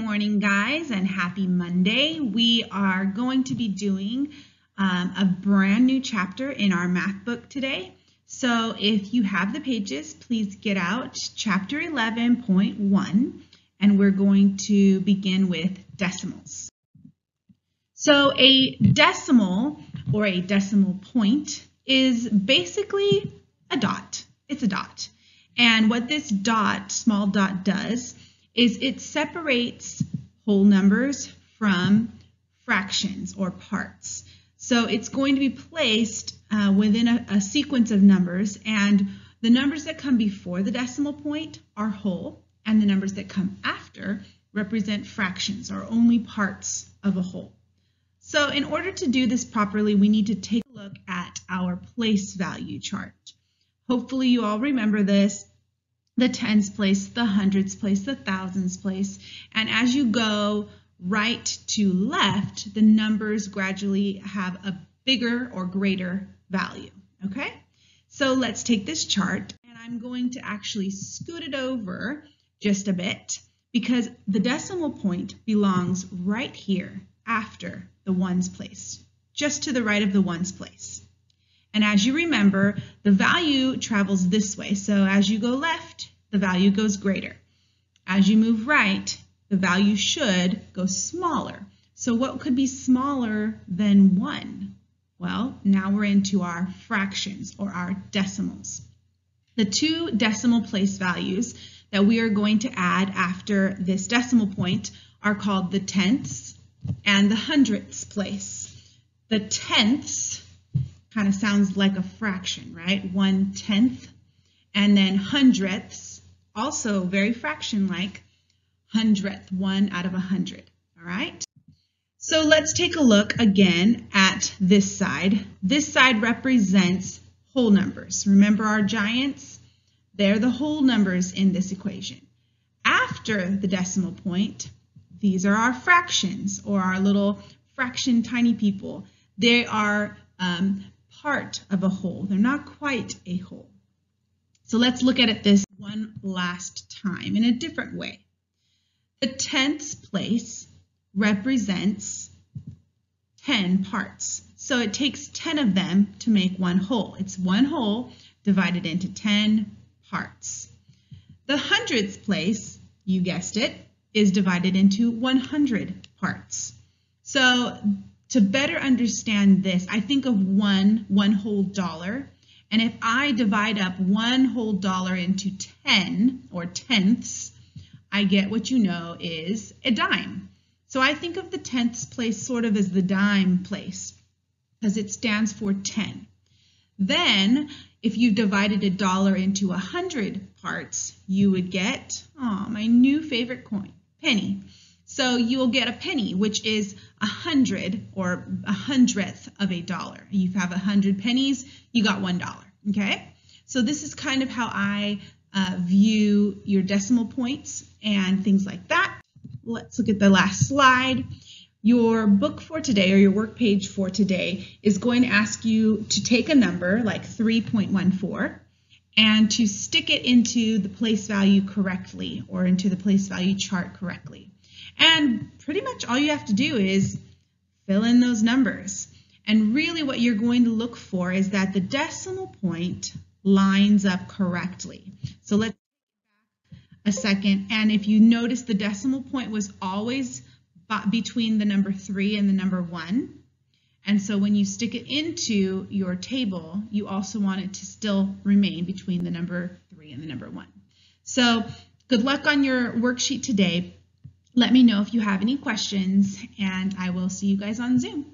morning, guys, and happy Monday. We are going to be doing a brand new chapter in our math book today. So if you have the pages, please get out chapter 11.1, and we're going to begin with decimals. So a decimal or a decimal point is basically a dot. It's a dot. And what this dot, small dot, does is it separates whole numbers from fractions or parts. So it's going to be placed within a sequence of numbers, and the numbers that come before the decimal point are whole, and the numbers that come after represent fractions or only parts of a whole. So in order to do this properly, we need to take a look at our place value chart. Hopefully you all remember this. The tens place, the hundreds place, the thousands place, and as you go right to left, the numbers gradually have a bigger or greater value, okay? So let's take this chart, and I'm going to actually scoot it over just a bit because the decimal point belongs right here after the ones place, just to the right of the ones place. And as you remember, the value travels this way. So as you go left, the value goes greater. As you move right, the value should go smaller. So what could be smaller than 1? Well, now we're into our fractions or our decimals. The two decimal place values that we are going to add after this decimal point are called the tenths and the hundredths place. The tenths kind of sounds like a fraction, right? 1/10. And then hundredths, also very fraction-like, hundredth, 1 out of 100, all right? So let's take a look again at this side. This side represents whole numbers. Remember our giants? They're the whole numbers in this equation. After the decimal point, these are our fractions, or our little fraction tiny people. They are part of a whole. They're not quite a whole. So let's look at it this one last time in a different way. The tenths place represents 10 parts. So it takes 10 of them to make one whole. It's one whole divided into 10 parts. The hundredths place, you guessed it, is divided into 100 parts. So to better understand this, I think of one whole dollar. And if I divide up one whole dollar into 10 or tenths, I get what you know is a dime. So I think of the tenths place sort of as the dime place because it stands for 10. Then if you divided a dollar into 100 parts, you would get, my new favorite coin, penny. So you'll get a penny, which is 100 or 100th of a dollar. You have 100 pennies, you got $1, okay? So this is kind of how I view your decimal points and things like that. Let's look at the last slide. Your book for today, or your work page for today, is going to ask you to take a number like 3.14 and to stick it into the place value correctly, or into the place value chart correctly. And pretty much all you have to do is fill in those numbers. And really what you're going to look for is that the decimal point lines up correctly. So let's take a second, and if you notice, the decimal point was always between the number 3 and the number 1. And so when you stick it into your table, you also want it to still remain between the number 3 and the number 1. So good luck on your worksheet today. Let me know if you have any questions, and I will see you guys on Zoom.